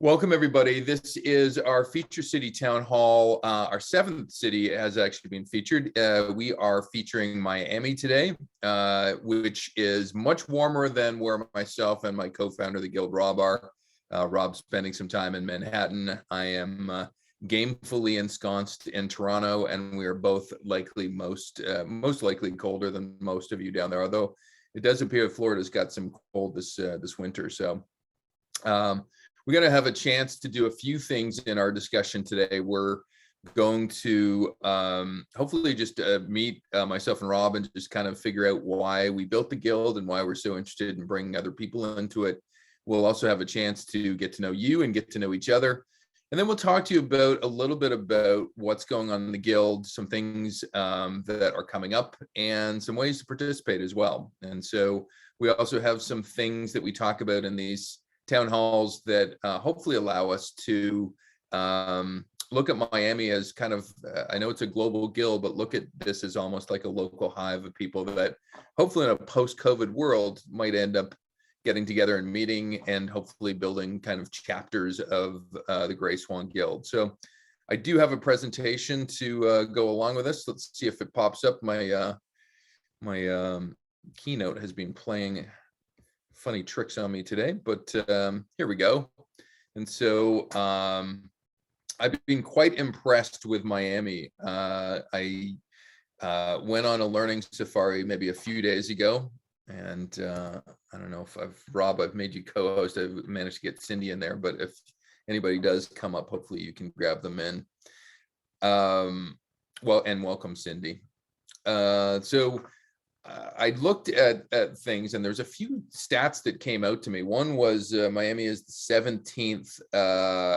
Welcome, everybody. This is our feature city town hall. Our seventh city has actually been featured. We are featuring Miami today, which is much warmer than where myself and my co-founder, the Guild, Rob, are. Rob's spending some time in Manhattan. I am gamefully ensconced in Toronto, and we are both likely most likely colder than most of you down there. Although it does appear Florida's got some cold this winter. So. We're going to have a chance to do a few things in our discussion today. We're going to hopefully just meet myself and Rob and just kind of figure out why we built the Guild and why we're so interested in bringing other people into it. We'll also have a chance to get to know you and get to know each other. And then we'll talk to you about a little bit about what's going on in the Guild, some things that are coming up, and some ways to participate as well. And so we also have some things that we talk about in these town halls that hopefully allow us to look at Miami as kind of, I know it's a global guild, but look at this as almost like a local hive of people that hopefully in a post-COVID world might end up getting together and meeting and hopefully building kind of chapters of the Grey Swan Guild. So I do have a presentation to go along with this. Let's see if it pops up. My keynote has been playing funny tricks on me today, but here we go. And so I've been quite impressed with Miami. I went on a learning safari maybe a few days ago, and I don't know if I've made you co-host. I've managed to get Cindy in there, but if anybody does come up, hopefully you can grab them in. Well, and welcome, Cindy. So I looked at things, and there's a few stats that came out to me. One was Miami is the 17th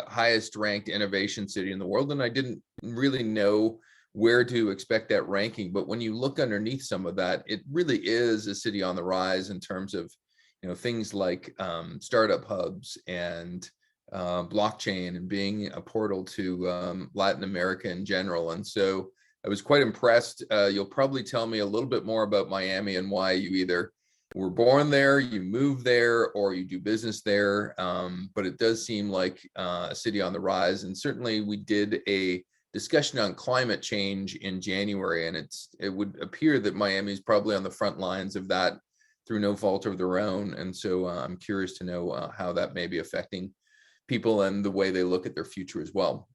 highest ranked innovation city in the world, and I didn't really know where to expect that ranking. But when you look underneath some of that, it really is a city on the rise in terms of, you know, things like startup hubs and blockchain and being a portal to Latin America in general. And so I was quite impressed. You'll probably tell me a little bit more about Miami and why you either were born there, you moved there, or you do business there. But it does seem like a city on the rise. And certainly we did a discussion on climate change in January, and it would appear that Miami is probably on the front lines of that through no fault of their own. And so I'm curious to know how that may be affecting people and the way they look at their future as well.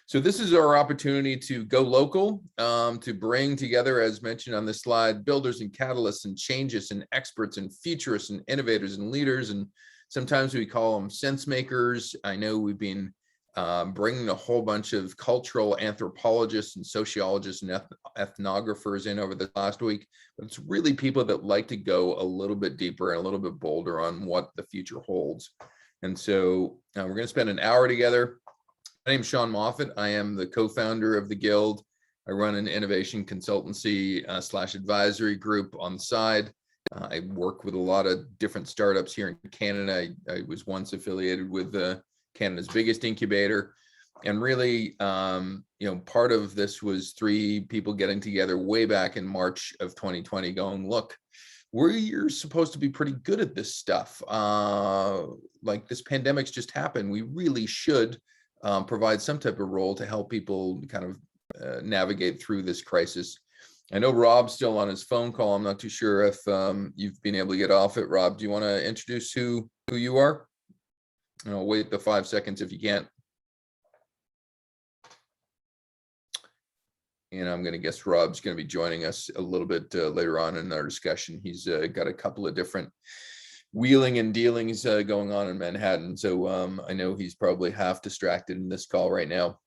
So this is our opportunity to go local, to bring together, as mentioned on this slide, builders and catalysts and changes and experts and futurists and innovators and leaders. And sometimes we call them sense makers. I know we've been bringing a whole bunch of cultural anthropologists and sociologists and ethnographers in over the last week. But it's really people that like to go a little bit deeper and a little bit bolder on what the future holds. And so we're going to spend an hour together. My name is Sean Moffat. I am the co-founder of the Guild. I run an innovation consultancy / advisory group on the side. I work with a lot of different startups here in Canada. I was once affiliated with Canada's biggest incubator. And really, part of this was three people getting together way back in March of 2020 going, look, we're supposed to be pretty good at this stuff. Like this pandemic's just happened. We really should provide some type of role to help people kind of navigate through this crisis. I know Rob's still on his phone call. I'm not too sure if you've been able to get off it. Rob, do you want to introduce who you are? And I'll wait the 5 seconds if you can't. And I'm going to guess Rob's going to be joining us a little bit later on in our discussion. He's got a couple of different wheeling and dealings going on in Manhattan. So I know he's probably half distracted in this call right now.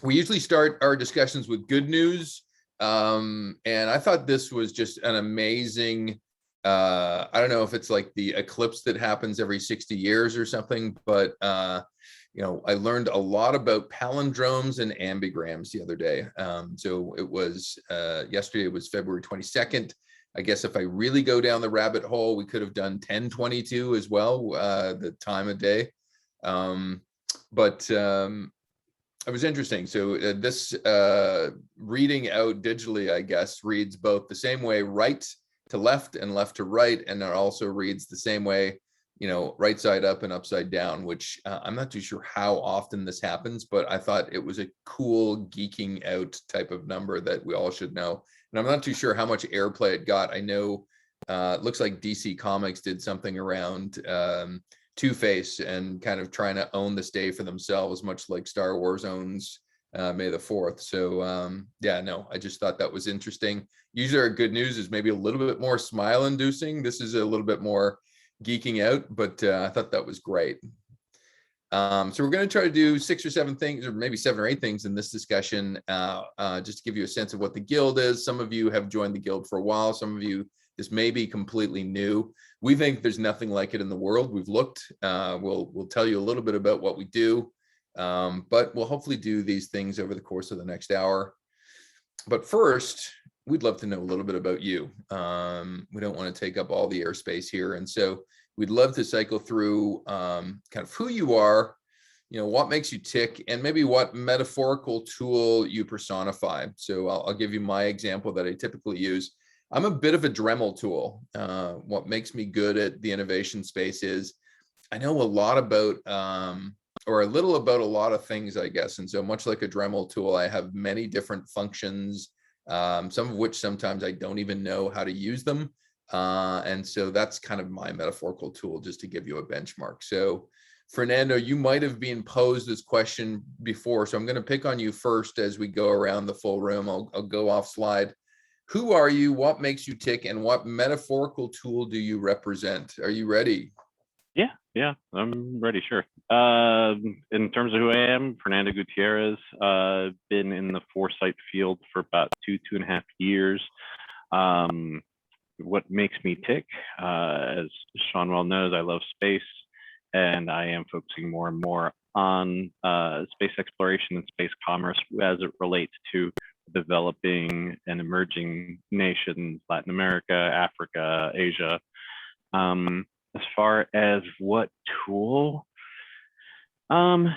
We usually start our discussions with good news. And I thought this was just an amazing, I don't know if it's like the eclipse that happens every 60 years or something, but I learned a lot about palindromes and ambigrams the other day. So it was yesterday, it was February 22nd. I guess if I really go down the rabbit hole, we could have done 1022 as well, the time of day. But it was interesting. So this reading out digitally, I guess, reads both the same way right to left and left to right. And it also reads the same way right side up and upside down, which I'm not too sure how often this happens, but I thought it was a cool geeking out type of number that we all should know. And I'm not too sure how much airplay it got. I know it looks like DC Comics did something around Two-Face and kind of trying to own this day for themselves, much like Star Wars owns May the 4th. So yeah, no, I just thought that was interesting. Usually our good news is maybe a little bit more smile inducing. This is a little bit more geeking out, but I thought that was great. So we're going to try to do 6 or 7 things, or maybe 7 or 8 things in this discussion, just to give you a sense of what the guild is. Some of you have joined the guild for a while. Some of you, this may be completely new. We think there's nothing like it in the world. We've looked. We'll tell you a little bit about what we do, but we'll hopefully do these things over the course of the next hour. But first, we'd love to know a little bit about you. We don't want to take up all the airspace here. And so we'd love to cycle through kind of who you are, what makes you tick, and maybe what metaphorical tool you personify. So I'll give you my example that I typically use. I'm a bit of a Dremel tool. What makes me good at the innovation space is I know a lot about, or a little about a lot of things, I guess. And so much like a Dremel tool, I have many different functions, some of which sometimes I don't even know how to use them. And so that's kind of my metaphorical tool, just to give you a benchmark. So Fernando, you might have been posed this question before, so I'm going to pick on you first as we go around the full room. I'll go off slide. Who are you? What makes you tick? And what metaphorical tool do you represent? Are you ready? Yeah, I'm ready, sure. In terms of who I am, Fernando Gutierrez, been in the foresight field for about 2.5 years. What makes me tick, as Sean well knows, I love space, and I am focusing more and more on space exploration and space commerce as it relates to developing and emerging nations, Latin America, Africa, Asia. As far as what tool, I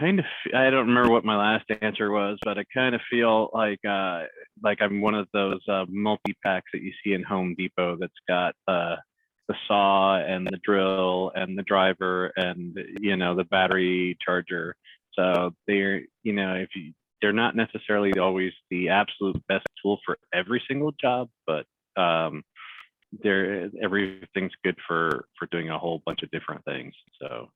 don't remember what my last answer was, but I kind of feel like I'm one of those multi-packs that you see in Home Depot that's got the saw and the drill and the driver and the battery charger. So they're they're not necessarily always the absolute best tool for every single job, but everything's good for doing a whole bunch of different things. So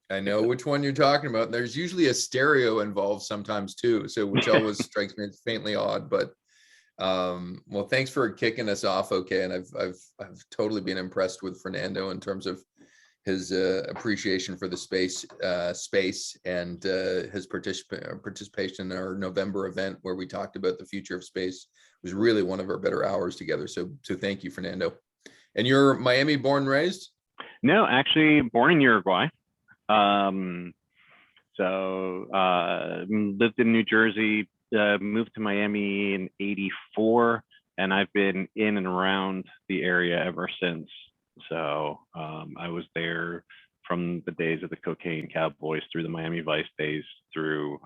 I know which one you're talking about. There's usually a stereo involved sometimes too, so which always strikes me as faintly odd. But well, thanks for kicking us off. Okay, and I've totally been impressed with Fernando in terms of his appreciation for the space and his participation in our November event where we talked about the future of space. It was really one of our better hours together. So thank you, Fernando. And you're Miami born, raised? No, actually born in Uruguay. So lived in New Jersey, moved to Miami in '84, and I've been in and around the area ever since. So I was there from the days of the Cocaine Cowboys through the Miami Vice days through,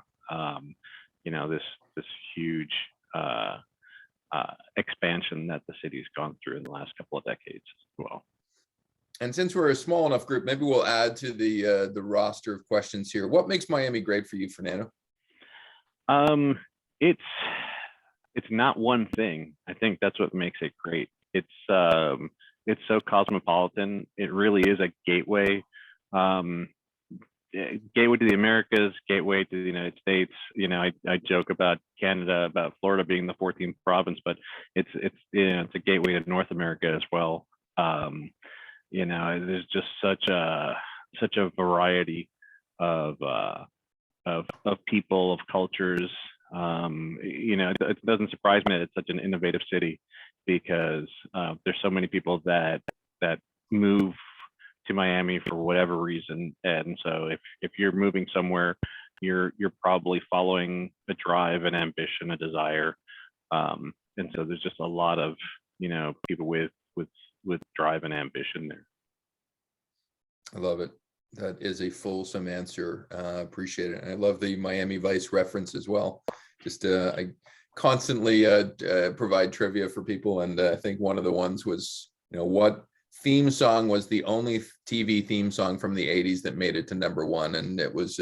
this huge expansion that the city's gone through in the last couple of decades as well. And since we're a small enough group, maybe we'll add to the roster of questions here. What makes Miami great for you, Fernando? It's not one thing. I think that's what makes it great. It's so cosmopolitan. It really is a gateway, gateway to the Americas, gateway to the United States. I joke about Canada, about Florida being the 14th province, but it's a gateway to North America as well. There's just such a variety of people, of cultures. It doesn't surprise me that it's such an innovative city, because there's so many people that move to Miami for whatever reason. And so if you're moving somewhere, you're probably following a drive, an ambition, a desire. And so there's just a lot of people with drive and ambition there. I love it. That is a fulsome answer. Appreciate it. And I love the Miami Vice reference as well. Just I constantly provide trivia for people, and I think one of the ones was, what theme song was the only TV theme song from the 80s that made it to #1. And it was,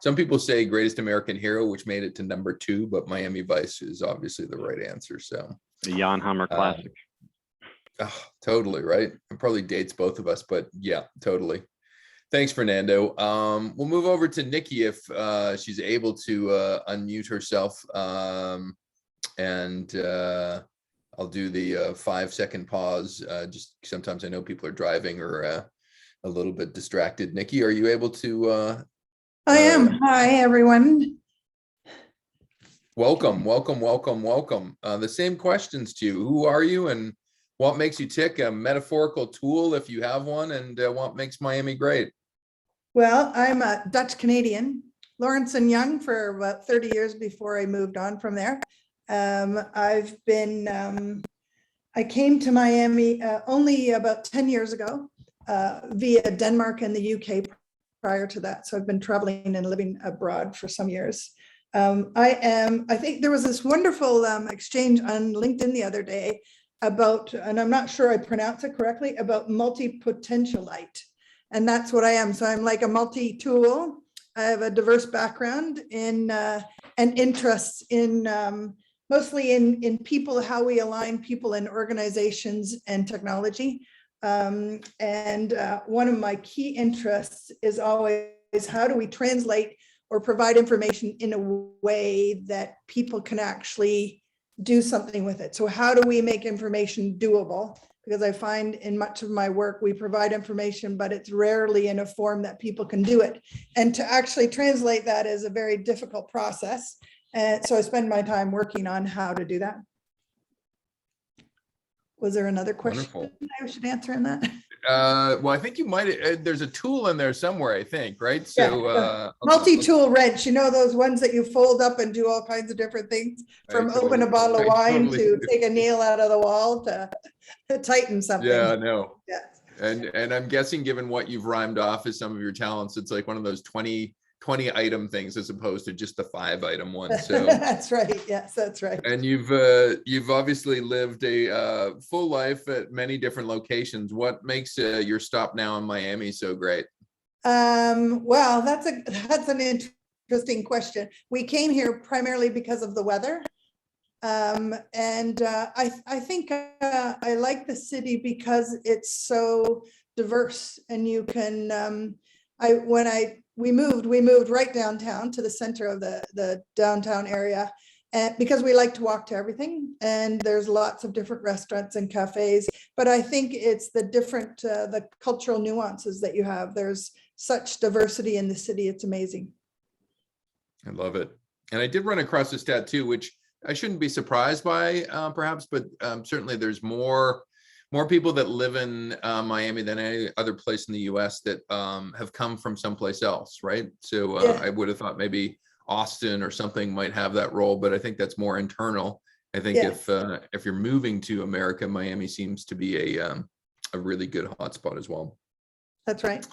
some people say Greatest American Hero, which made it to #2, but Miami Vice is obviously the right answer. So The Jan Hammer classic. Oh, totally, right? It probably dates both of us, but yeah, totally. Thanks, Fernando. We'll move over to Nikki if she's able to unmute herself. And I'll do the 5-second pause. Just sometimes I know people are driving or a little bit distracted. Nikki, are you able to? I am. Hi, everyone. Welcome, welcome, welcome, welcome. The same questions to you. Who are you and what makes you tick? A metaphorical tool, if you have one, and what makes Miami great? Well, I'm a Dutch Canadian, Lawrence and Young for about 30 years before I moved on from there. I came to Miami only about 10 years ago via Denmark and the UK prior to that. So I've been traveling and living abroad for some years. I think there was this wonderful exchange on LinkedIn the other day about, and I'm not sure I pronounce it correctly, about multi-potentialite. And that's what I am. So I'm like a multi-tool. I have a diverse background in and interests in mostly in people, how we align people in organizations and technology. And one of my key interests is always how do we translate or provide information in a way that people can actually do something with it. So how do we make information doable? Because I find in much of my work, we provide information, but it's rarely in a form that people can do it. And to actually translate that is a very difficult process. And so I spend my time working on how to do that. Was there another question Wonderful. I should answer in that? Well, I think you might, there's a tool in there somewhere, I think, right? So multi-tool wrench, you know, those ones that you fold up and do all kinds of different things, from open a bottle of wine to take a nail out of the wall to tighten something. Yeah, no. Yeah. And I'm guessing, given what you've rhymed off as some of your talents, it's like one of those 20 item things as opposed to just the 5-item one. So that's right. Yes, that's right. And you've obviously lived a full life at many different locations. What makes your stop now in Miami so great? Well, that's an interesting question. We came here primarily because of the weather. I think I like the city because it's so diverse, and you can, we moved right downtown to the center of the downtown area, and because we like to walk to everything, and there's lots of different restaurants and cafes, but I think it's the different, the cultural nuances that you have. There's such diversity in the city. It's amazing. I love it. And I did run across a stat too, which I shouldn't be surprised by, perhaps, but certainly there's more people that live in Miami than any other place in the US that have come from someplace else, right? So I would have thought maybe Austin or something might have that role, but I think that's more internal. I think if you're moving to America, Miami seems to be a really good hotspot as well. That's right.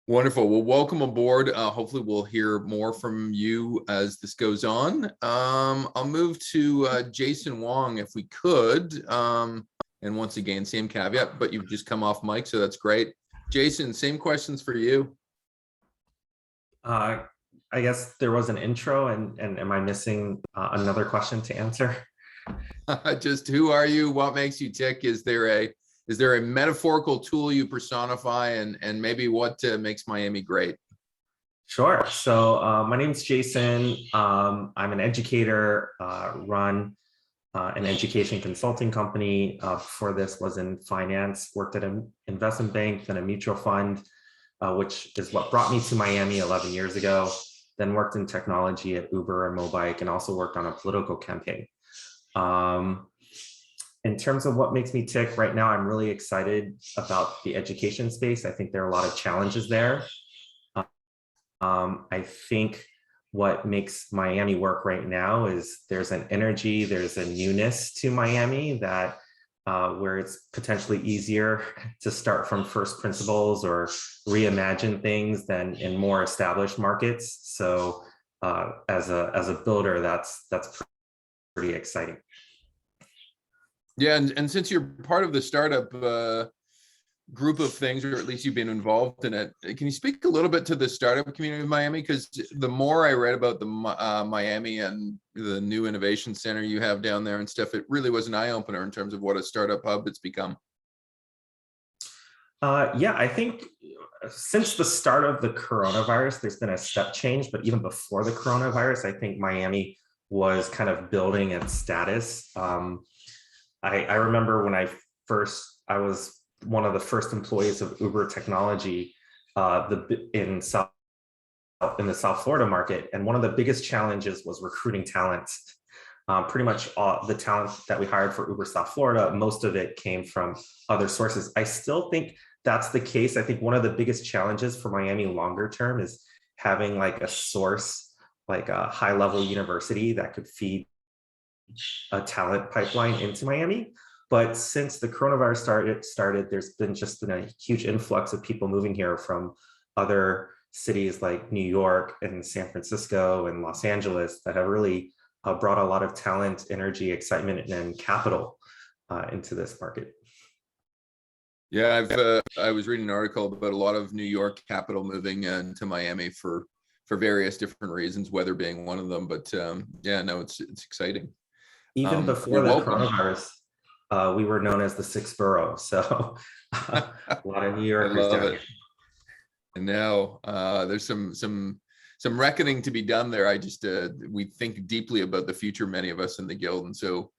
Wonderful. Well, welcome aboard. Hopefully we'll hear more from you as this goes on. I'll move to Jason Wong if we could. And once again, same caveat, but you've just come off mic, so that's great. Jason, same questions for you. I guess there was an intro, and am I missing another question to answer? Just who are you? What makes you tick? Is there a metaphorical tool you personify, and maybe what makes Miami great? Sure. So my name's Jason. I'm an educator, run an education consulting company. Before this was in finance, worked at an investment bank, then a mutual fund, which is what brought me to Miami 11 years ago. Then worked in technology at Uber and Mobike, and also worked on a political campaign. In terms of what makes me tick right now, I'm really excited about the education space. I think there are a lot of challenges there. I think what makes Miami work right now is there's an energy, there's a newness to Miami that where it's potentially easier to start from first principles or reimagine things than in more established markets. So as a builder, that's pretty exciting. Yeah, and since you're part of the startup group of things, or at least you've been involved in it, can you speak a little bit to the startup community of Miami? Because the more I read about the Miami and the new innovation center you have down there and stuff, it really was an eye-opener in terms of what a startup hub it's become. Yeah, I think since the start of the coronavirus, there's been a step change, but even before the coronavirus, I think Miami was kind of building its status. I remember when I was one of the first employees of Uber Technology in the South Florida market, and one of the biggest challenges was recruiting talent. Pretty much all the talent that we hired for Uber South Florida, most of it came from other sources. I still think that's the case. I think one of the biggest challenges for Miami longer term is having like a source, like a high-level university that could feed a talent pipeline into Miami. But since the coronavirus started, there's been a huge influx of people moving here from other cities like New York and San Francisco and Los Angeles that have really brought a lot of talent, energy, excitement, and capital into this market. Yeah, I was reading an article about a lot of New York capital moving to Miami for various different reasons, weather being one of them. But yeah, no, it's exciting. Even before the coronavirus, we were known as the sixth borough. So a lot of New Yorkers down here. And now there's some reckoning to be done there. We think deeply about the future, many of us in the guild, and so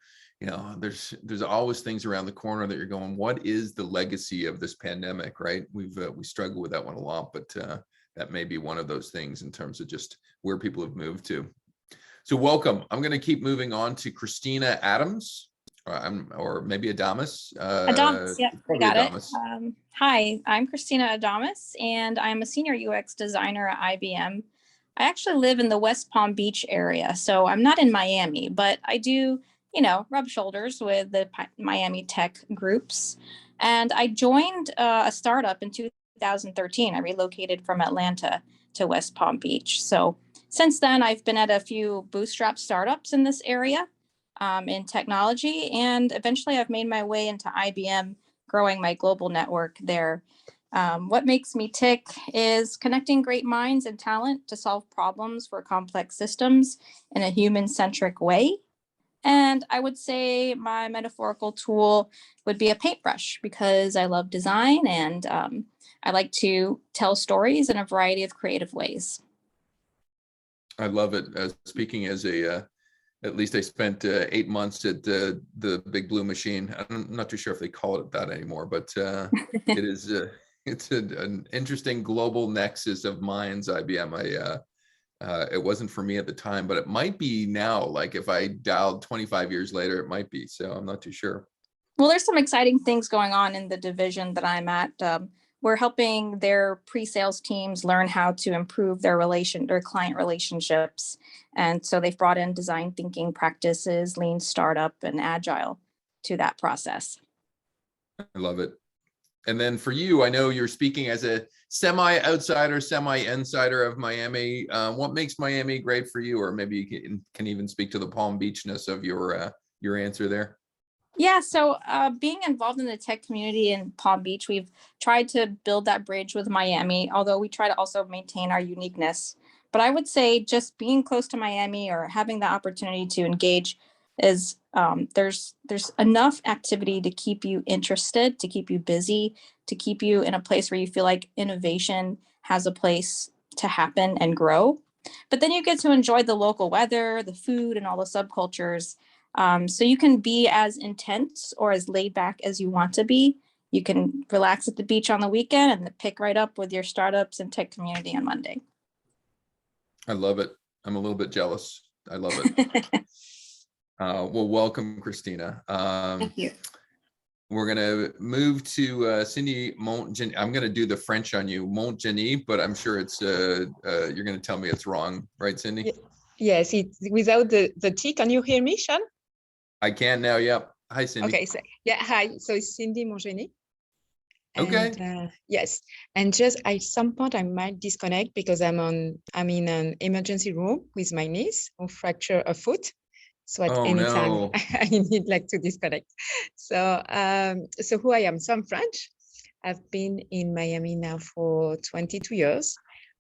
there's always things around the corner that you're going, what is the legacy of this pandemic, right? We struggle with that one a lot, but that may be one of those things in terms of just where people have moved to. So welcome. I'm going to keep moving on to Christina Adams, or maybe Adamus. Adamus, yep, I got Adamus. it. Hi, I'm Christina Adams, and I'm a senior UX designer at IBM. I actually live in the West Palm Beach area, so I'm not in Miami, but I do, rub shoulders with the Miami tech groups. And I joined a startup in 2013. I relocated from Atlanta to West Palm Beach. So since then, I've been at a few bootstrap startups in this area in technology, and eventually I've made my way into IBM, growing my global network there. What makes me tick is connecting great minds and talent to solve problems for complex systems in a human-centric way. And I would say my metaphorical tool would be a paintbrush, because I love design and I like to tell stories in a variety of creative ways. I love it. Speaking as at least I spent 8 months at the Big Blue Machine. I'm not too sure if they call it that anymore, but it is. It's an interesting global nexus of minds. IBM. It wasn't for me at the time, but it might be now. Like if I dialed 25 years later, it might be. So I'm not too sure. Well, there's some exciting things going on in the division that I'm at. We're helping their pre-sales teams learn how to improve their client relationships. And so they've brought in design thinking practices, lean startup, and agile to that process. I love it. And then for you, I know you're speaking as a semi-outsider, semi-insider of Miami. What makes Miami great for you? Or maybe you can even speak to the Palm Beachness of your answer there. Yeah, so being involved in the tech community in Palm Beach, we've tried to build that bridge with Miami, although we try to also maintain our uniqueness. But I would say just being close to Miami or having the opportunity to engage is there's enough activity to keep you interested, to keep you busy, to keep you in a place where you feel like innovation has a place to happen and grow. But then you get to enjoy the local weather, the food, and all the subcultures. So you can be as intense or as laid back as you want to be. You can relax at the beach on the weekend and pick right up with your startups and tech community on Monday. I love it. I'm a little bit jealous. I love it. Well, welcome, Christina. Thank you. We're going to move to Cindy Montgeny. I'm going to do the French on you, Montgeny, but I'm sure it's you're going to tell me it's wrong, right, Cindy? Yes, it's without the T. Can you hear me, Sean? I can now. Yep. Hi, Cindy. Okay. So hi. So it's Cindy Montgeny. Okay. And, yes, and just at some point I might disconnect because I'm in an emergency room with my niece who fractured a foot. So at Oh, any time, no. I need like to disconnect. So, so who I am, so I'm French. I've been in Miami now for 22 years.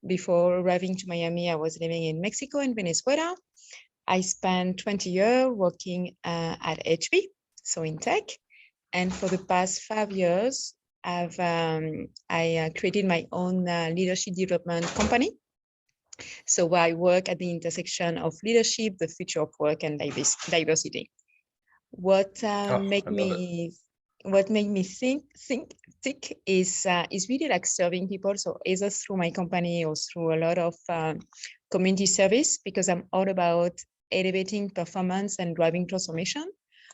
Before arriving to Miami, I was living in Mexico and Venezuela. I spent 20 years working at HP, so in tech. And for the past 5 years, I created my own leadership development company. So where I work at the intersection of leadership, the future of work, and diversity. What Oh, made I love it. me think is really like serving people. So either through my company or through a lot of community service, because I'm all about elevating performance and driving transformation.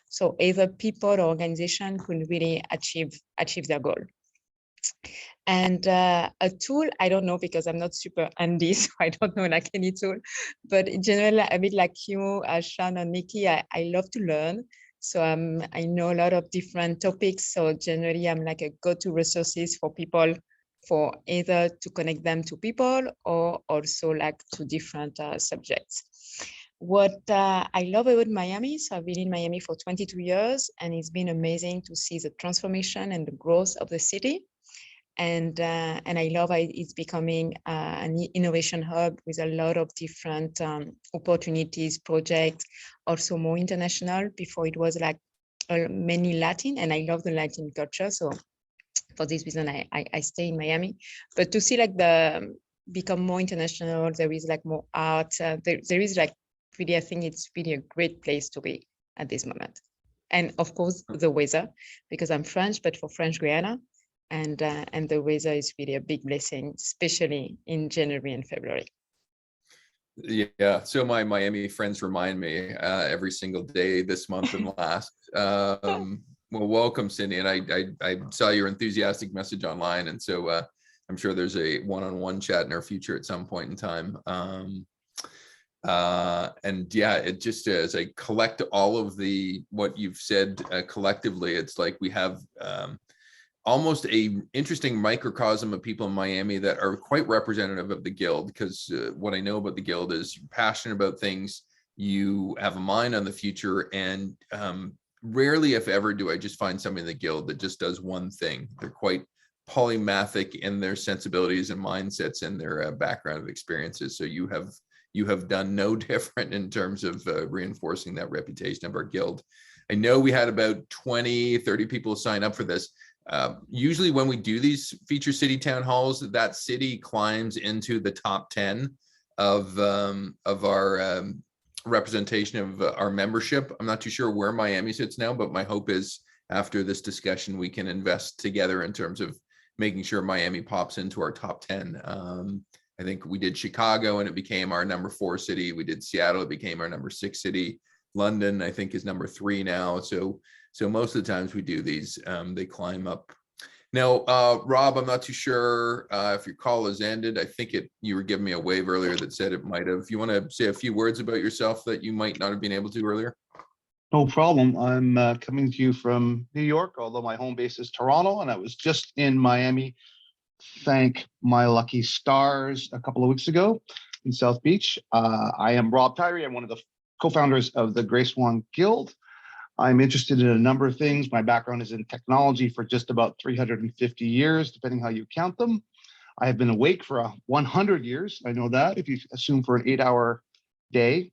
So either people or organization could really achieve their goal. And a tool, I don't know, because I'm not super handy, so I don't know like any tool. But in general, a bit like you, Sean and Nikki, I love to learn. So I know a lot of different topics. So generally, I'm like a go-to resources for people, for either to connect them to people or also like to different subjects. What I love about Miami, so I've been in Miami for 22 years, and it's been amazing to see the transformation and the growth of the city. And I love it's becoming an innovation hub with a lot of different opportunities, projects, also more international. Before it was like mainly Latin, and I love the Latin culture. So for this reason, I stay in Miami. But to see like the become more international, there is like more art. There is like really, I think it's really a great place to be at this moment. And of course, the weather, because I'm French, but for French Guiana. And the weather is really a big blessing, especially in January and February. Yeah, so my Miami friends remind me every single day this month and last. Well, welcome, Cindy, and I saw your enthusiastic message online, and so I'm sure there's a one-on-one chat in our future at some point in time. And yeah, it just as I collect all of what you've said collectively, it's like we have almost a interesting microcosm of people in Miami that are quite representative of the Guild, because what I know about the Guild is you're passionate about things, you have a mind on the future, and rarely, if ever, do I just find somebody in the Guild that just does one thing. They're quite polymathic in their sensibilities and mindsets and their background of experiences. So you have done no different in terms of reinforcing that reputation of our Guild. I know we had about 20-30 people sign up for this. Usually when we do these feature city town halls, that city climbs into the top 10 of our representation of our membership. I'm not too sure where Miami sits now, but my hope is after this discussion, we can invest together in terms of making sure Miami pops into our top 10. I think we did Chicago and it became our number 4 city. We did Seattle, it became our number 6 city. London, I think, is number 3 now. So most of the times we do these, they climb up. Now, Rob, I'm not too sure if your call has ended. I think you were giving me a wave earlier that said it might have. You want to say a few words about yourself that you might not have been able to earlier? No problem. I'm coming to you from New York, although my home base is Toronto, and I was just in Miami. Thank my lucky stars a couple of weeks ago in South Beach. I am Rob Tyree. I'm one of the co-founders of the Grey Swan Guild. I'm interested in a number of things. My background is in technology for just about 350 years, depending how you count them. I have been awake for 100 years. I know that, if you assume for an 8-hour day.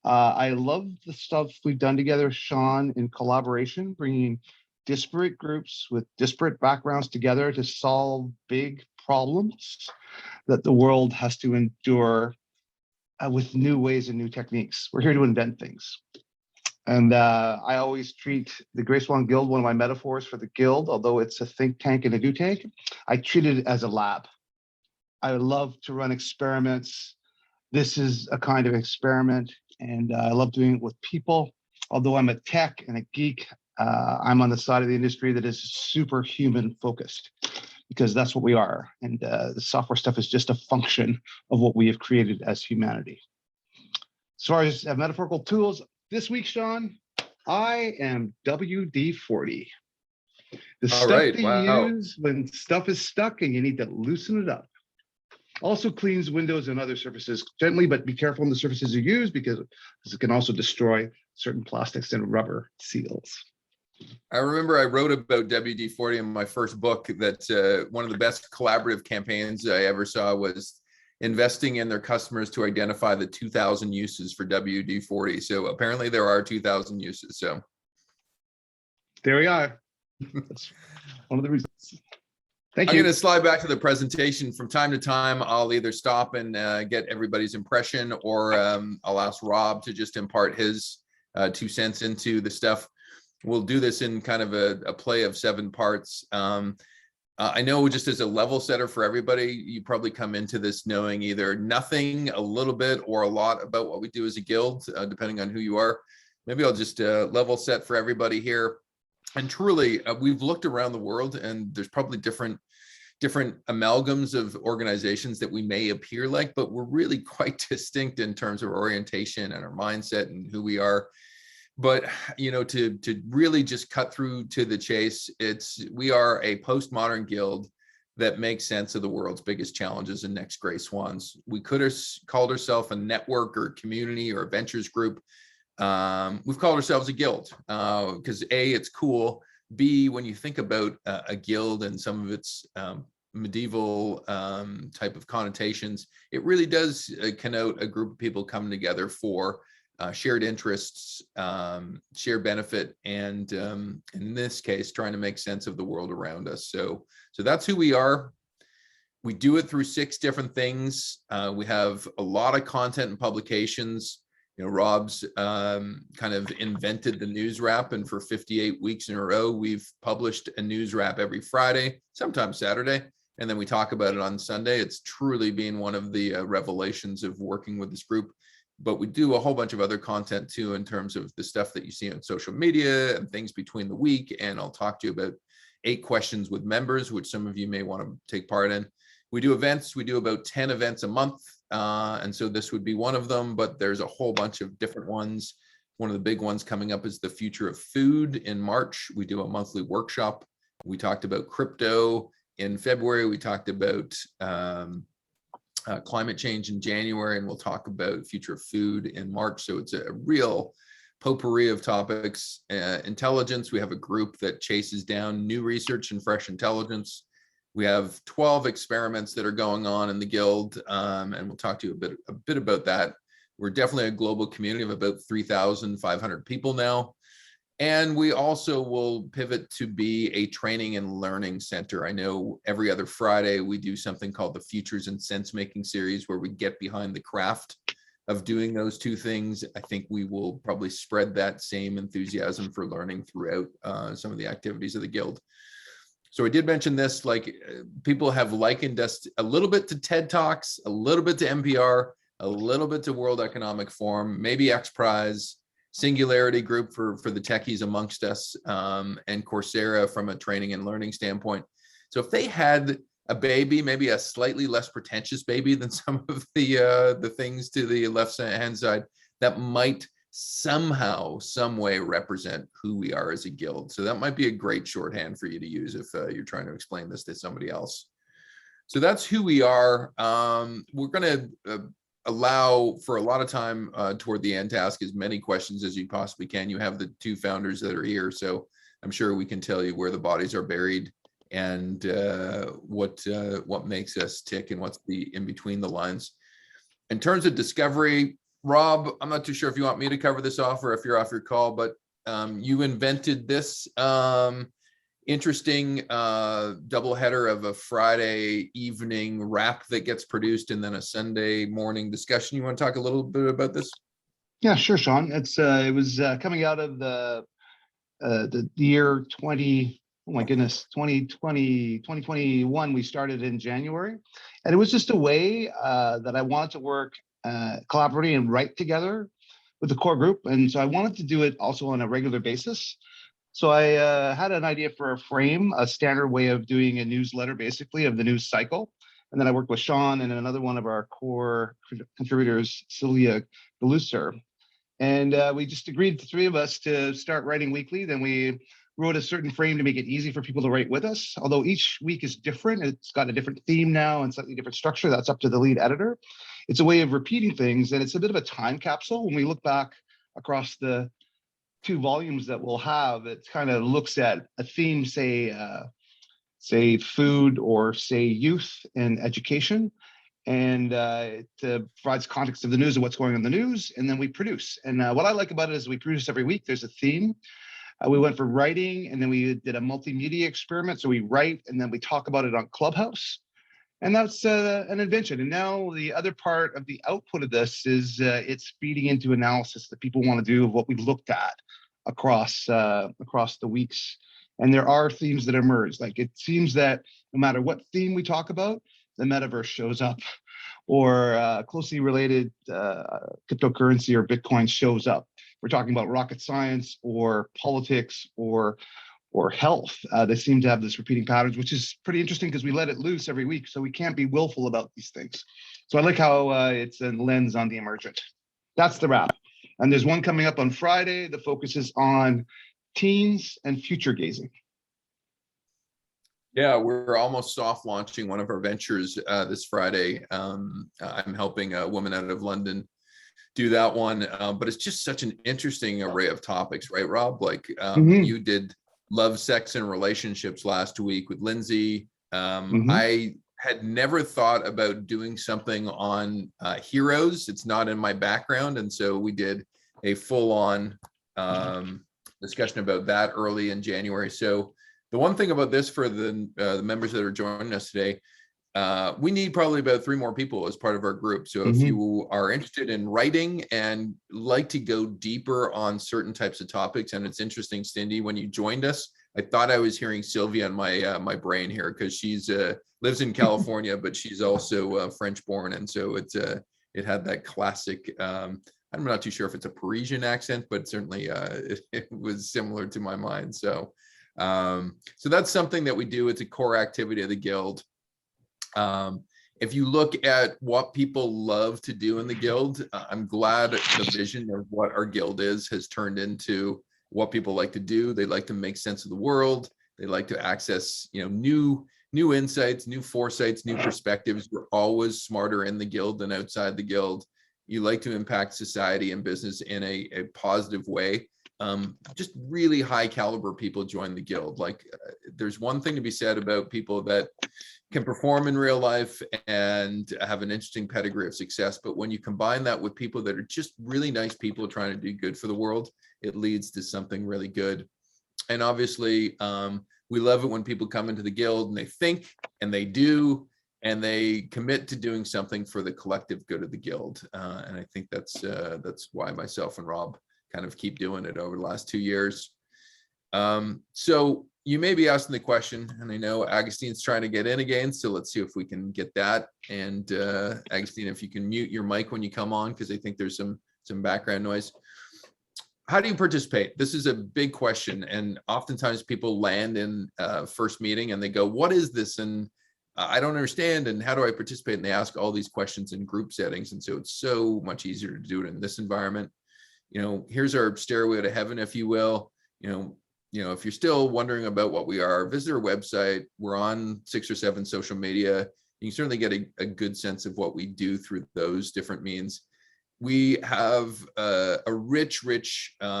I love the stuff we've done together, Sean, in collaboration, bringing disparate groups with disparate backgrounds together to solve big problems that the world has to endure with new ways and new techniques. We're here to invent things. And I always treat the Grey Swan Guild, one of my metaphors for the Guild, although it's a think tank and a do tank, I treat it as a lab. I love to run experiments. This is a kind of experiment, and I love doing it with people. Although I'm a tech and a geek, I'm on the side of the industry that is super human focused, because that's what we are. And the software stuff is just a function of what we have created as humanity. As far as metaphorical tools, this week, Sean, I am WD-40. The stuff right, they wow. use when stuff is stuck and you need to loosen it up. Also cleans windows and other surfaces gently, but be careful on the surfaces you use, because it can also destroy certain plastics and rubber seals. I remember I wrote about WD-40 in my first book that one of the best collaborative campaigns I ever saw was investing in their customers to identify the 2,000 uses for WD-40. So apparently there are 2,000 uses. So there we are. That's one of the reasons. Thank I'm you. going to slide back to the presentation. From time to time, I'll either stop and get everybody's impression, or I'll ask Rob to just impart his 2 cents into the stuff. We'll do this in kind of a play of 7 parts. I know, just as a level setter for everybody, you probably come into this knowing either nothing, a little bit, or a lot about what we do as a guild, depending on who you are. Maybe I'll just level set for everybody here. And truly, we've looked around the world, and there's probably different amalgams of organizations that we may appear like, but we're really quite distinct in terms of orientation and our mindset and who we are. But, you know, to really just cut through to the chase, we are a postmodern guild that makes sense of the world's biggest challenges and next Grey Swans. We could have called ourselves a network or community or a ventures group. We've called ourselves a guild because A, it's cool. B, when you think about a guild and some of its medieval type of connotations, it really does connote a group of people coming together for shared interests, shared benefit, and in this case, trying to make sense of the world around us. So that's who we are. We do it through 6 different things. We have a lot of content and publications. You know, Rob's kind of invented the news wrap, and for 58 weeks in a row, we've published a news wrap every Friday, sometimes Saturday, and then we talk about it on Sunday. It's truly been one of the revelations of working with this group. But we do a whole bunch of other content too, in terms of the stuff that you see on social media and things between the week. And I'll talk to you about 8 questions with members, which some of you may want to take part in. We do events. We do about 10 events a month. And so this would be one of them, but there's a whole bunch of different ones. One of the big ones coming up is the future of food in March. We do a monthly workshop. We talked about crypto in February. We talked about climate change in January, and we'll talk about future of food in March. So it's a real potpourri of topics. Intelligence, we have a group that chases down new research and fresh intelligence. We have 12 experiments that are going on in the guild, and we'll talk to you a bit about that. We're definitely a global community of about 3,500 people now. And we also will pivot to be a training and learning center. I know every other Friday we do something called the Futures and Sense Making series, where we get behind the craft of doing those 2 things. I think we will probably spread that same enthusiasm for learning throughout some of the activities of the guild. So I did mention this, like people have likened us a little bit to TED Talks, a little bit to NPR, a little bit to World Economic Forum, maybe X Prize, Singularity Group for the techies amongst us, and Coursera from a training and learning standpoint. So if they had a baby, maybe a slightly less pretentious baby than some of the things to the left hand side, that might somehow, some way represent who we are as a guild. So that might be a great shorthand for you to use if you're trying to explain this to somebody else. So that's who we are. We're going to allow for a lot of time toward the end to ask as many questions as you possibly can. You have the 2 founders that are here, so I'm sure we can tell you where the bodies are buried and what makes us tick and what's in between the lines. In terms of discovery, Rob, I'm not too sure if you want me to cover this off or if you're off your call, but you invented this interesting doubleheader of a Friday evening wrap that gets produced and then a Sunday morning discussion. You want to talk a little bit about this? Yeah, sure, Sean. It was coming out of the year 2021. We started in January, and it was just a way that I wanted to work collaborating and write together with the core group. And so I wanted to do it also on a regular basis. So I had an idea for a frame, a standard way of doing a newsletter, basically, of the news cycle. And then I worked with Sean and another one of our core contributors, Celia Galusser. And we just agreed, the 3 of us, to start writing weekly. Then we wrote a certain frame to make it easy for people to write with us. Although each week is different, it's got a different theme now and slightly different structure. That's up to the lead editor. It's a way of repeating things, and it's a bit of a time capsule. When we look back across the two volumes that we'll have, it kind of looks at a theme, say food or say youth and education. And it provides context of the news and what's going on in the news. And then we produce. And what I like about it is we produce every week. There's a theme. We went for writing, and then we did a multimedia experiment. So we write, and then we talk about it on Clubhouse. And that's an invention. And now the other part of the output of this is it's feeding into analysis that people want to do of what we looked at across the weeks. And there are themes that emerge. Like, it seems that no matter what theme we talk about, the metaverse shows up, or closely related cryptocurrency or Bitcoin shows up. We're talking about rocket science or politics or health. They seem to have this repeating patterns, which is pretty interesting because we let it loose every week. So we can't be willful about these things. So I like how it's a lens on the emergent. That's the wrap. And there's one coming up on Friday that focuses on teens and future gazing. Yeah, we're almost soft launching one of our ventures this Friday. I'm helping a woman out of London do that one, but it's just such an interesting array of topics, right, Rob? Like you did love, sex, and relationships last week with Lindsay. I had never thought about doing something on heroes. It's not in my background, and so we did a full-on discussion about that early in January. So the one thing about this for the members that are joining us today, we need probably about 3 more people as part of our group. So if you are interested in writing and like to go deeper on certain types of topics, and it's interesting, Cindy, when you joined us, I thought I was hearing Sylvia in my brain here, because she's lives in California, but she's also French born, and so it had that classic. I'm not too sure if it's a Parisian accent, but certainly it was similar to my mind. So that's something that we do. It's a core activity of the Guild. If you look at what people love to do in the Guild, I'm glad the vision of what our Guild has turned into what people like to do. They like to make sense of the world. They like to access, new insights, new foresights, new perspectives. We're always smarter in the Guild than outside the Guild. You like to impact society and business in a positive way. Just really high caliber people join the Guild. Like there's one thing to be said about people that can perform in real life and have an interesting pedigree of success, but when you combine that with people that are just really nice people trying to do good for the world, it leads to something really good. And obviously we love it when people come into the Guild and they think and they do and they commit to doing something for the collective good of the Guild. And I think that's why myself and Rob kind of keep doing it over the last 2 years. So you may be asking the question, and I know Augustine's trying to get in again, so let's see if we can get that. And Augustine, if you can mute your mic when you come on, because I think there's some background noise. How do you participate? This is a big question, and oftentimes people land in first meeting and they go, what is this? And I don't understand, and how do I participate? And they ask all these questions in group settings, and so it's so much easier to do it in this environment. Here's our stairway to heaven, if you will. If you're still wondering about what we are, visit our website. We're on 6 or 7 social media. You can certainly get a good sense of what we do through those different means. We have a rich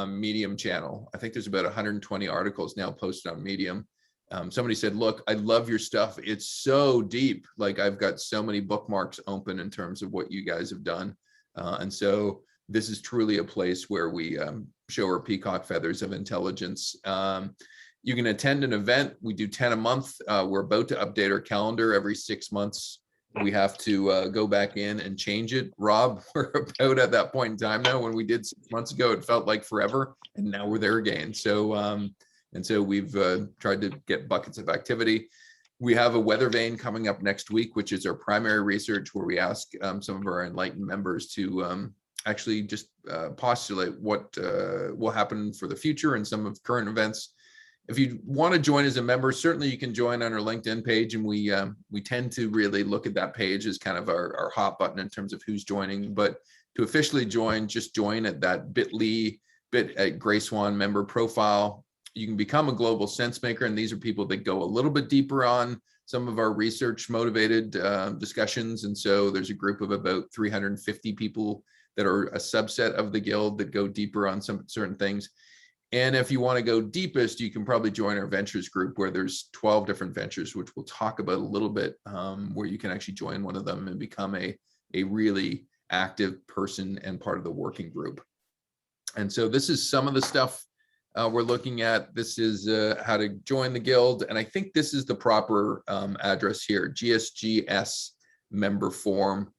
Medium channel. I think there's about 120 articles now posted on Medium. Somebody said, look, I love your stuff. It's so deep. Like I've got so many bookmarks open in terms of what you guys have done. And so this is truly a place where we show our peacock feathers of intelligence. You can attend an event. We do 10 a month. We're about to update our calendar every 6 months. We have to go back in and change it. Rob, we're about at that point in time now. When we did 6 months ago, it felt like forever, and now we're there again. So we've tried to get buckets of activity. We have a weather vane coming up next week, which is our primary research, where we ask some of our enlightened members to actually just postulate what will happen for the future and some of current events. If you want to join as a member, certainly you can join on our LinkedIn page, and we tend to really look at that page as kind of our hot button in terms of who's joining. But to officially join, just join at that bit.ly at Grey Swan member profile. You can become a global sense maker, and these are people that go a little bit deeper on some of our research motivated discussions. And so there's a group of about 350 people that are a subset of the Guild that go deeper on some certain things. And if you want to go deepest, you can probably join our ventures group, where there's 12 different ventures, which we'll talk about a little bit, where you can actually join one of them and become a really active person and part of the working group. And so this is some of the stuff we're looking at. This is how to join the guild. And I think this is the proper address here, GSGS member form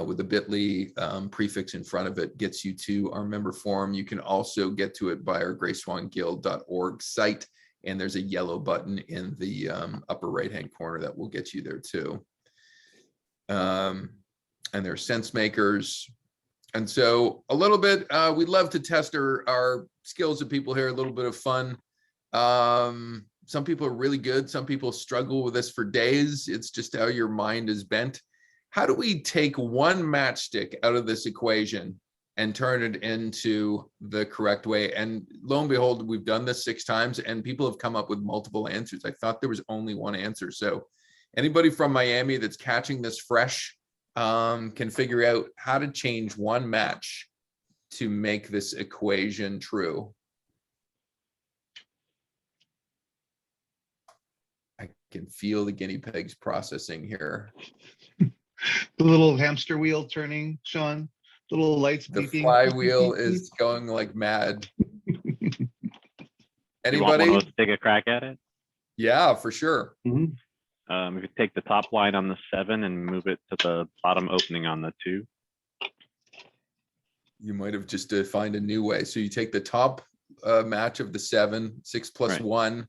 with a bit.ly prefix in front of it gets you to our member form. You can also get to it by our greyswanguild.org site. And there's a yellow button in the upper right-hand corner that will get you there too. And there's sense makers. And so a little bit, we'd love to test our skills of people here, a little bit of fun. Some people are really good. Some people struggle with this for days. It's just how your mind is bent. How do we take one matchstick out of this equation and turn it into the correct way? And lo and behold, we've done this 6 times and people have come up with multiple answers. I thought there was only one answer. So anybody from Miami that's catching this fresh can figure out how to change one match to make this equation true. I can feel the guinea pigs processing here. The little hamster wheel turning, Sean, little lights The beeping. flywheel is going like mad. You want Anybody? one of us to take a crack at it? Yeah, for sure. Mhm. If you take the top line on the 7 and move it to the bottom opening on the 2. You might have just defined a new way. So you take the top match of the 7, 6 plus Right. 1.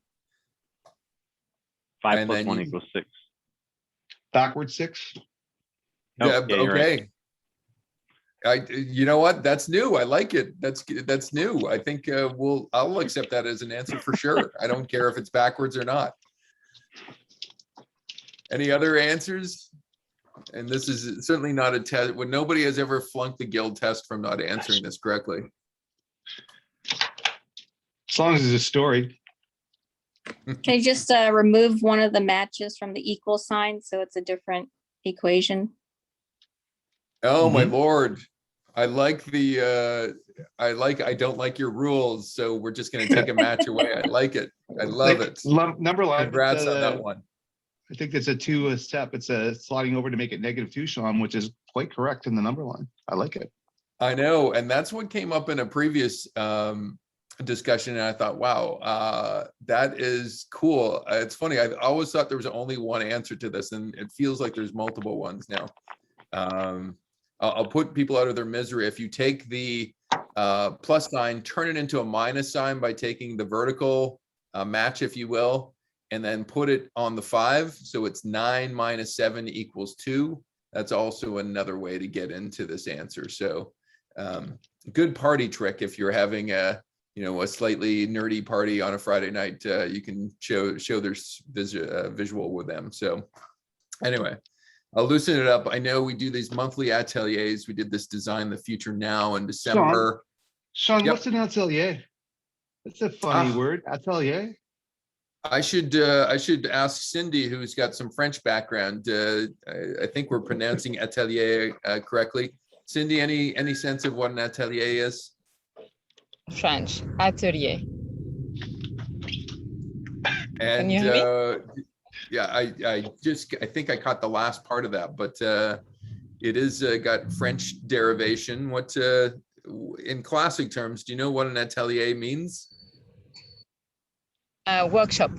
5 And plus then 1 you- equals 6. Backward 6. Oh, Yeah, yeah, you're right. okay. You know what? That's new. I like it. That's new. I think I'll accept that as an answer for sure. I don't care if it's backwards or not. Any other answers? And this is certainly not a test when nobody has ever flunked the guild test from not answering this correctly. As long as it's a story. Can you just remove one of the matches from the equal sign so it's a different equation? Oh my Lord. I like the I don't like your rules, so we're just gonna take a match away. I like it. I love it. Number line. Congrats on that one. I think it's a 2 step. It's a sliding over to make it -2, Sean, which is quite correct in the number line. I like it. I know, and that's what came up in a previous discussion, and I thought, wow, that is cool. It's funny, I always thought there was only one answer to this, and it feels like there's multiple ones now. I'll put people out of their misery. If you take the plus sign, turn it into a minus sign by taking the vertical match, if you will, and then put it on the 5, so it's 9 minus 7 equals 2. That's also another way to get into this answer. So good party trick if you're having a slightly nerdy party on a Friday night. You can show there's visual with them. So anyway, I'll loosen it up. I know we do these monthly ateliers. We did this Design the Future Now in December. Sean, Yep. what's an atelier? That's a funny word. Atelier. I should ask Cindy, who's got some French background. I think we're pronouncing atelier correctly. Cindy, any sense of what an atelier is? French, atelier. And Can you hear yeah, I think I caught the last part of that, but it is got French derivation. What in classic terms, do you know what an atelier means? Workshop.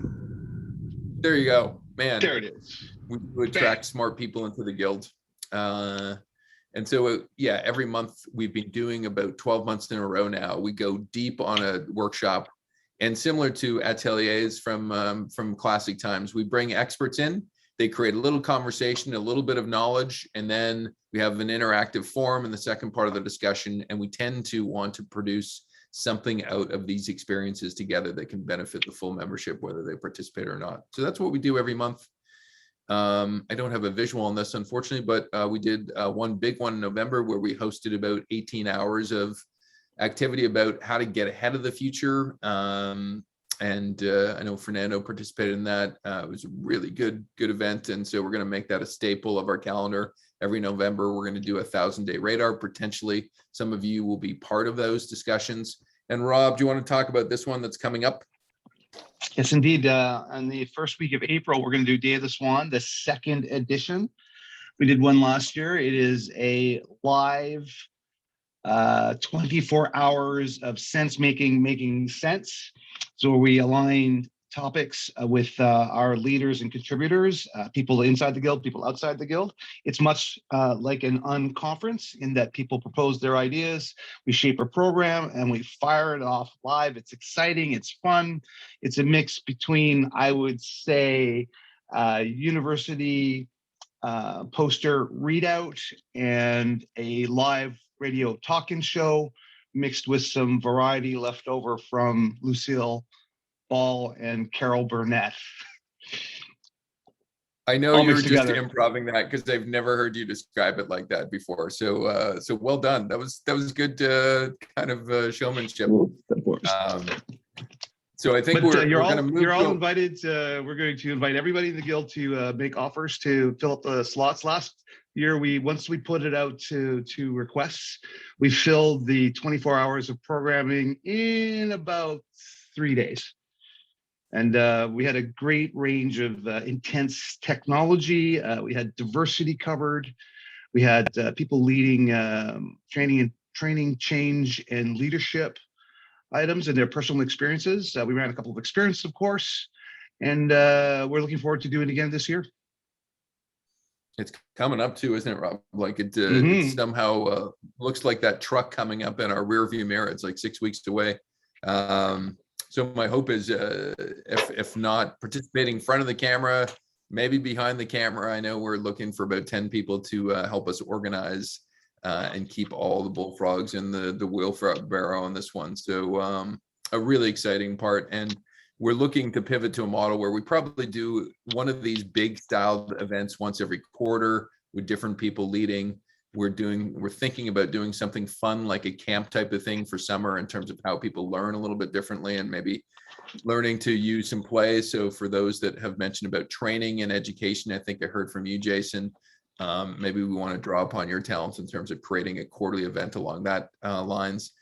There you go, man. There it is. We would attract smart people into the guild. And so, yeah, every month we've been doing about 12 months in a row now. We go deep on a workshop, and similar to ateliers from classic times, we bring experts in. They create a little conversation, a little bit of knowledge, and then we have an interactive forum in the second part of the discussion. And we tend to want to produce something out of these experiences together that can benefit the full membership, whether they participate or not. So that's what we do every month. I don't have a visual on this, unfortunately, but we did one big one in November where we hosted about 18 hours of activity about how to get ahead of the future. And I know Fernando participated in that. It was a really good event. And so we're going to make that a staple of our calendar. Every November, we're going to do a 1,000-day radar. Potentially, some of you will be part of those discussions. And Rob, do you want to talk about this one that's coming up? Yes, indeed. On the first week of April, we're going to do Day of the Swan, the second edition. We did one last year. It is a live 24 hours of sense making sense. So we align topics with our leaders and contributors, people inside the guild, people outside the guild. It's much like an unconference in that people propose their ideas, we shape a program, and we fire it off live. It's exciting, it's fun. It's a mix between, I would say, university poster readout and a live radio talking show mixed with some variety left over from Lucille Ball and Carol Burnett. I know All you're mixed just together. improving that because I've never heard you describe it like that before. So so well done. That was good kind of showmanship. So I think we're going to move. You're all invited. We're going to invite everybody in the guild to make offers to fill up the slots. Last year, once we put it out to requests, we filled the 24 hours of programming in about 3 days. And we had a great range of intense technology. We had diversity covered. We had people leading training, change, and leadership items and their personal experiences. We ran a couple of experiences, of course, and we're looking forward to doing it again this year. It's coming up too, isn't it, Rob? Like it somehow looks like that truck coming up in our rear view mirror. It's like 6 weeks away. So my hope is, if not participating in front of the camera, maybe behind the camera. I know we're looking for about 10 people to help us organize and keep all the bullfrogs in the wheelbarrow on this one. So a really exciting part. And we're looking to pivot to a model where we probably do one of these big styled events once every quarter with different people leading. We're thinking about doing something fun like a camp type of thing for summer in terms of how people learn a little bit differently and maybe learning to use some play. So for those that have mentioned about training and education, I think I heard from you, Jason. Maybe we want to draw upon your talents in terms of creating a quarterly event along that lines.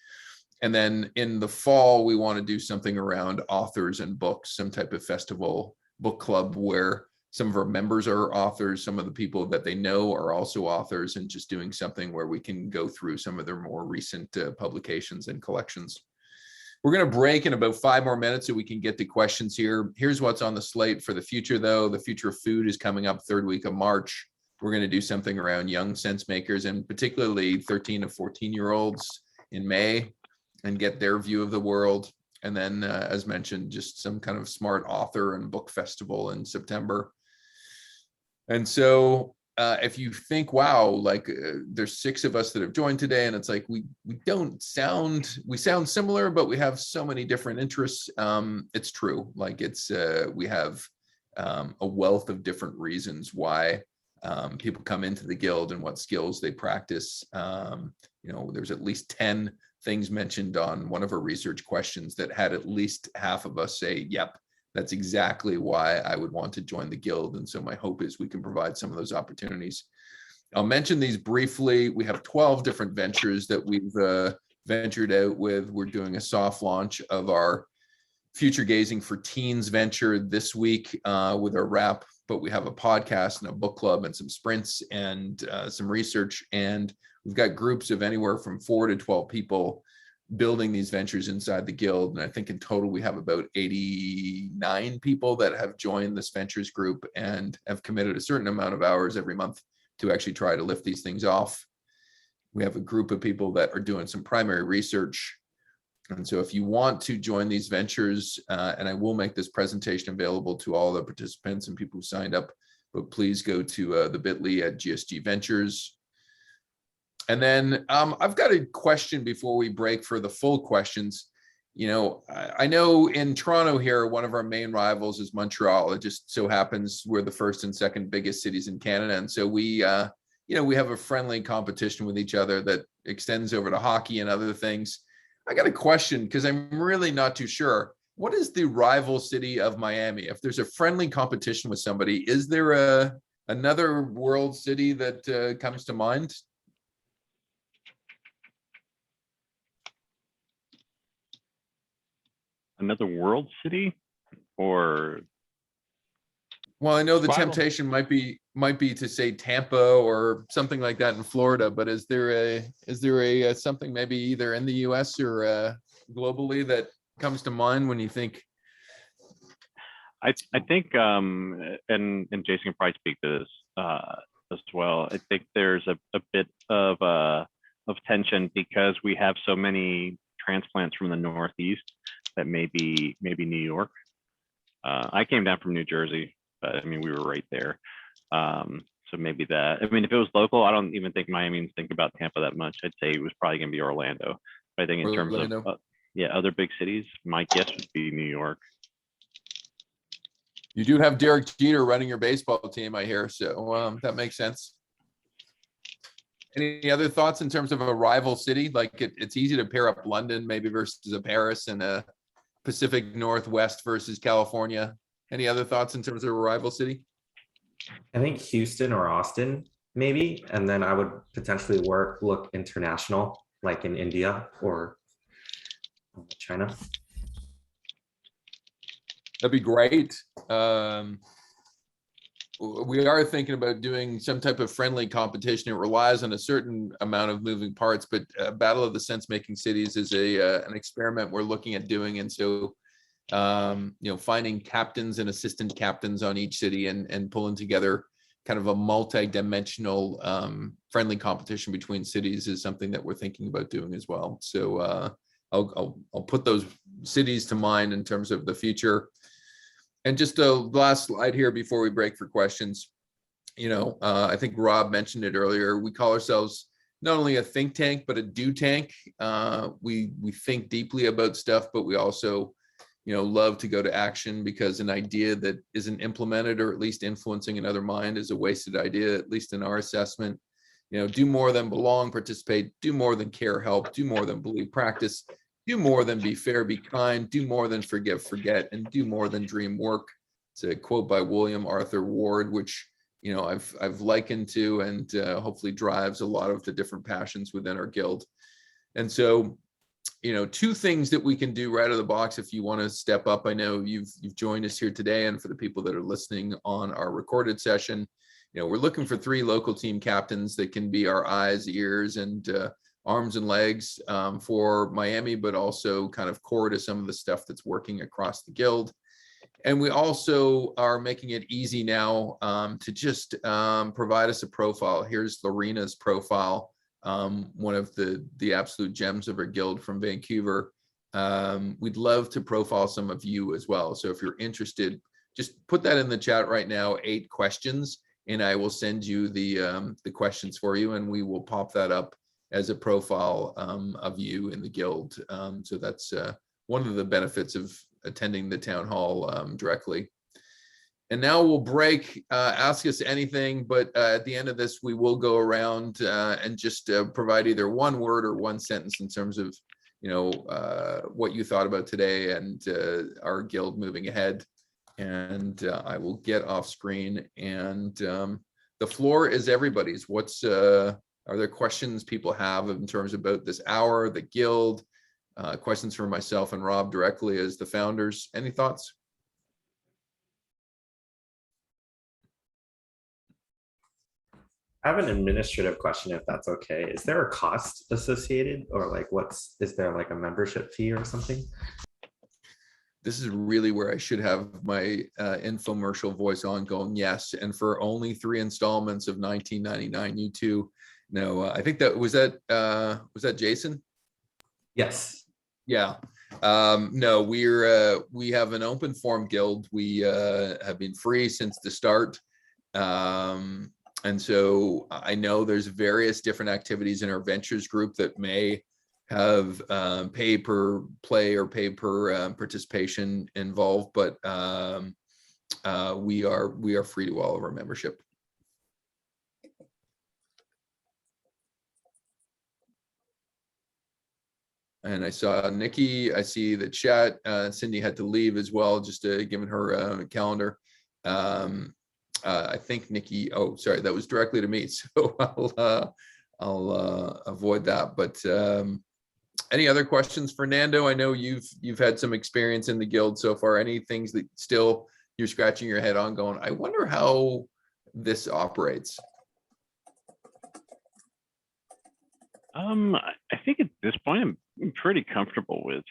And then in the fall, we want to do something around authors and books, some type of festival, book club where some of our members are authors, some of the people that they know are also authors, and just doing something where we can go through some of their more recent publications and collections. We're going to break in about 5 more minutes so we can get to questions here. Here's what's on the slate for the future, though. The future of food is coming up 3rd week of March. We're going to do something around young sense makers and particularly 13 to 14-year-olds in May and get their view of the world. And then, as mentioned, just some kind of smart author and book festival in September. And so if you think, wow, like there's 6 of us that have joined today, and it's like we sound similar, but we have so many different interests. It's true. Like we have a wealth of different reasons why people come into the guild and what skills they practice. There's at least 10 things mentioned on one of our research questions that had at least half of us say, yep, that's exactly why I would want to join the guild. And so my hope is we can provide some of those opportunities. I'll mention these briefly. We have 12 different ventures that we've ventured out with. We're doing a soft launch of our Future Gazing for Teens venture this week with our wrap, but we have a podcast and a book club and some sprints and some research. And we've got groups of anywhere from 4 to 12 people building these ventures inside the guild. And I think in total, we have about 89 people that have joined this ventures group and have committed a certain amount of hours every month to actually try to lift these things off. We have a group of people that are doing some primary research. And so if you want to join these ventures, and I will make this presentation available to all the participants and people who signed up, but please go to the bit.ly at GSG Ventures. And then I've got a question before we break for the full questions. I know in Toronto here, one of our main rivals is Montreal. It just so happens we're the 1st and 2nd biggest cities in Canada. And so we have a friendly competition with each other that extends over to hockey and other things. I got a question because I'm really not too sure. What is the rival city of Miami? If there's a friendly competition with somebody, is there another world city that comes to mind? another world city, or Well, I know the Rival. temptation might be to say Tampa or something like that in Florida, but is there a something maybe either in the US or globally that comes to mind when you think? I think and Jason can probably speak to this as well. I think there's a bit of tension because we have so many transplants from the Northeast that maybe New York. I came down from New Jersey, but I mean we were right there. So maybe that. I mean, if it was local, I don't even think Miamians think about Tampa that much. I'd say it was probably going to be Orlando. But I think in terms Orlando. of yeah, other big cities, my guess would be New York. You do have Derek Jeter running your baseball team, I hear, so that makes sense. Any other thoughts in terms of a rival city? Like it's easy to pair up London maybe versus a Paris and a Pacific Northwest versus California. Any other thoughts in terms of a rival city? I think Houston or Austin, maybe. And then I would potentially look international, like in India or China. That'd be great. We are thinking about doing some type of friendly competition. It relies on a certain amount of moving parts, but Battle of the Sense-Making Cities is an experiment we're looking at doing. And so, finding captains and assistant captains on each city and pulling together kind of a multi-dimensional friendly competition between cities is something that we're thinking about doing as well. So I'll put those cities to mind in terms of the future. And just a last slide here before we break for questions. I think Rob mentioned it earlier. We call ourselves not only a think tank, but a do tank. We think deeply about stuff, but we also, love to go to action because an idea that isn't implemented or at least influencing another mind is a wasted idea, at least in our assessment. Do more than belong, participate, do more than care, help, do more than believe, practice, do more than be fair, be kind, do more than forgive, forget, and do more than dream, work. It's a quote by William Arthur Ward, which I've likened to and hopefully drives a lot of the different passions within our guild. And so, two things that we can do right out of the box if you want to step up. I know you've joined us here today, and for the people that are listening on our recorded session, we're looking for 3 local team captains that can be our eyes, ears, and arms and legs for Miami, but also kind of core to some of the stuff that's working across the guild. And we also are making it easy now to just provide us a profile. Here's Lorena's profile, one of the absolute gems of our guild from Vancouver. We'd love to profile some of you as well. So if you're interested, just put that in the chat right now, 8 questions, and I will send you the questions for you, and we will pop that up as a profile of you in the guild. So that's one of the benefits of attending the town hall directly. And now we'll break, ask us anything, but at the end of this, we will go around and just provide either one word or one sentence in terms of, what you thought about today and our guild moving ahead. And I will get off screen, and the floor is everybody's. Are there questions people have in terms about this hour, the guild, questions for myself and Rob directly as the founders? Any thoughts? I have an administrative question, if that's okay. Is there a cost associated, or is there like a membership fee or something? This is really where I should have my infomercial voice on going, yes. And for only 3 installments of $19.99, you two know, I think was that Jason? Yes. Yeah. No, we have an open form guild. We have been free since the start. And so I know there's various different activities in our ventures group that may have pay per play or pay per participation involved, but we are free to all of our membership. And I saw Nikki, I see the chat, Cindy had to leave as well, just given her calendar. I think Nikki, oh, sorry, that was directly to me. So I'll avoid that, but Any other questions, Fernando? I know you've had some experience in the guild so far. Any things that still you're scratching your head on going, I wonder how this operates? I think at this point I'm pretty comfortable with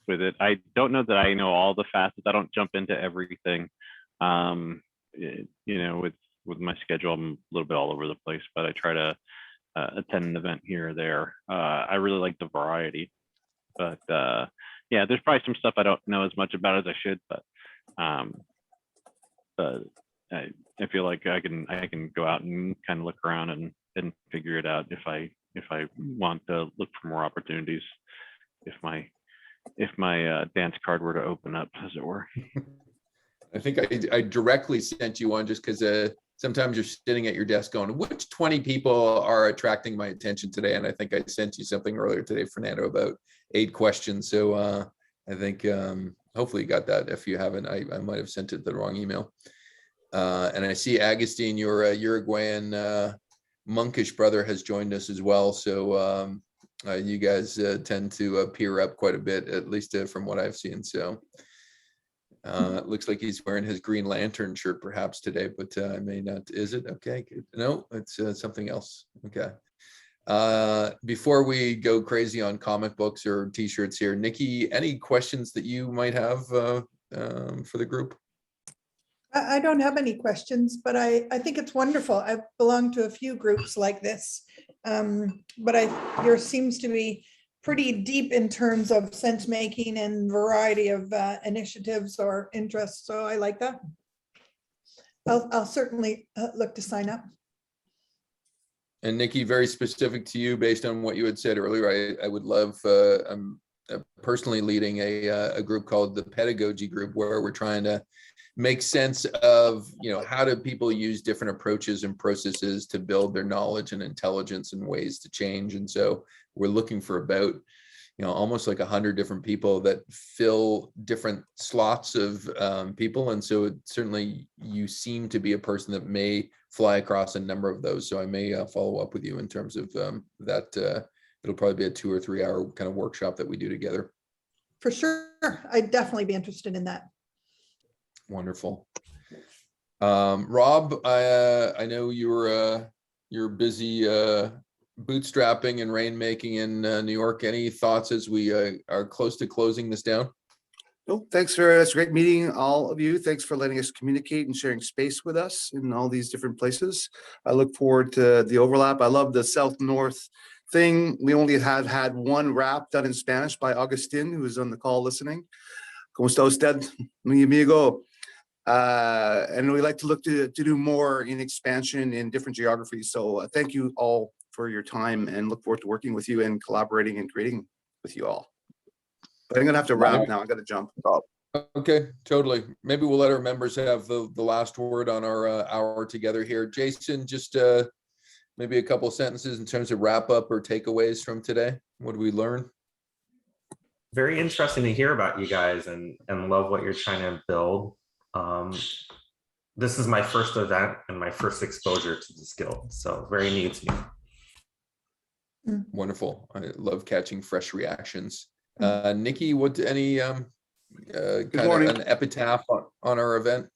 it. I don't know that I know all the facets. I don't jump into everything. You know, with my schedule, I'm a little bit all over the place, but I try to attend an event here or there. I really like the variety, but yeah, there's probably some stuff I don't know as much about as I should, but I feel like I can go out and kind of look around and figure it out if I want to look for more opportunities, if my dance card were to open up, as it were. I think I directly sent you one just because sometimes you're sitting at your desk going, which 20 people are attracting my attention today? And I think I sent you something earlier today, Fernando, about 8 questions. So I think hopefully you got that. If you haven't, I might have sent it the wrong email. And I see Agustin, your Uruguayan monkish brother, has joined us as well. So you guys tend to peer up quite a bit, at least from what I've seen. So it looks like he's wearing his Green Lantern shirt perhaps today, but I may not. Is it? Okay. No, it's something else. Okay. Before we go crazy on comic books or t-shirts here, Nikki, any questions that you might have for the group? I don't have any questions, but I think it's wonderful. I've belonged to a few groups like this, but yours seems to be pretty deep in terms of sense making and variety of initiatives or interests. So I like that. I'll certainly look to sign up. And Nikki, very specific to you, based on what you had said earlier, I would love, I'm personally leading a group called the Pedagogy Group, where we're trying to make sense of, how do people use different approaches and processes to build their knowledge and intelligence and ways to change. And so we're looking for about, almost like 100 different people that fill different slots of people. And so certainly you seem to be a person that may fly across a number of those. So I may follow up with you in terms of that. It'll probably be a 2 or 3 hour kind of workshop that we do together. For sure. I'd definitely be interested in that. Wonderful. Rob, I know you're busy bootstrapping and rainmaking in New York. Any thoughts as we are close to closing this down? No, thanks for it's a great meeting, all of you. Thanks for letting us communicate and sharing space with us in all these different places. I look forward to the overlap. I love the South-North thing. We only had one rap done in Spanish by Agustin, who is on the call listening. ¿Cómo está usted, mi amigo? And we like to look to do more in expansion in different geographies. So thank you all for your time, and look forward to working with you and collaborating and creating with you all. But I'm gonna have to wrap now. I gotta jump. Okay, totally. Maybe we'll let our members have the last word on our hour together here. Jason, just maybe a couple of sentences in terms of wrap up or takeaways from today. What did we learn? Very interesting to hear about you guys, and love what you're trying to build. This is my first event and my first exposure to this guild, so very new to me. Wonderful. I love catching fresh reactions. Nikki, what any kind of an epitaph on our event?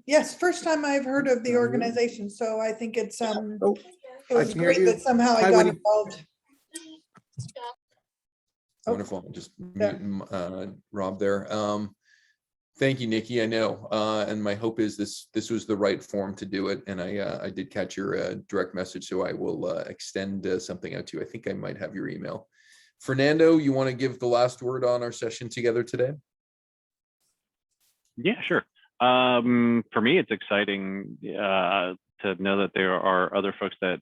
Yes, first time I've heard of the organization, so I think it's it I was can hear great you. that somehow I Hi, got Winnie. involved. Wonderful. Just muting Rob there. Thank you, Nikki. I know, and my hope is this was the right form to do it. And I did catch your direct message, so I will extend something out to you. I think I might have your email. Fernando, you want to give the last word on our session together today? Yeah, sure. For me, it's exciting to know that there are other folks that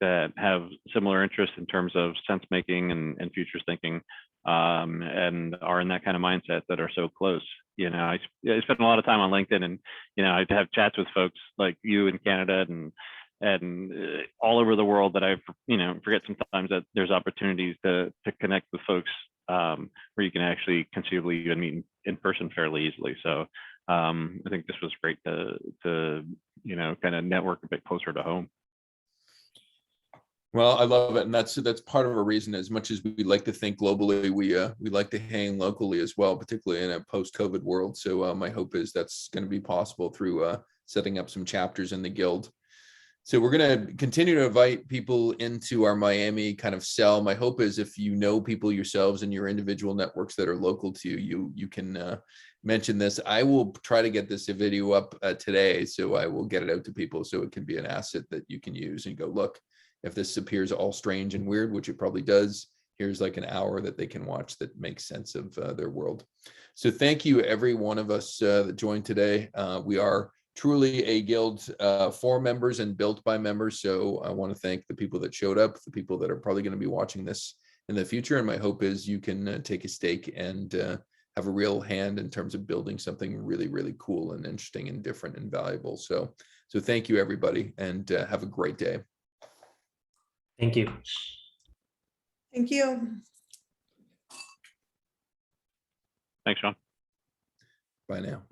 that have similar interests in terms of sense making and futures thinking, and are in that kind of mindset that are so close. I spend a lot of time on LinkedIn, and I have chats with folks like you in Canada and all over the world that I forget sometimes that there's opportunities to connect with folks where you can actually conceivably even meet in person fairly easily. So I think this was great to kind of network a bit closer to home. Well, I love it, and that's part of a reason. As much as we like to think globally, we like to hang locally as well, particularly in a post-COVID world. So my hope is that's going to be possible through setting up some chapters in the guild. So we're going to continue to invite people into our Miami kind of cell. My hope is if you know people yourselves in your individual networks that are local to you, you can mention this. I will try to get this video up today, so I will get it out to people so it can be an asset that you can use and go, look, if this appears all strange and weird, which it probably does, here's like an hour that they can watch that makes sense of their world. So thank you, every one of us that joined today. We are truly a guild for members and built by members. So I want to thank the people that showed up, the people that are probably going to be watching this in the future. And my hope is you can take a stake and have a real hand in terms of building something really, really cool and interesting and different and valuable. So thank you, everybody, and have a great day. Thank you. Thank you. Thanks, Sean. Bye now.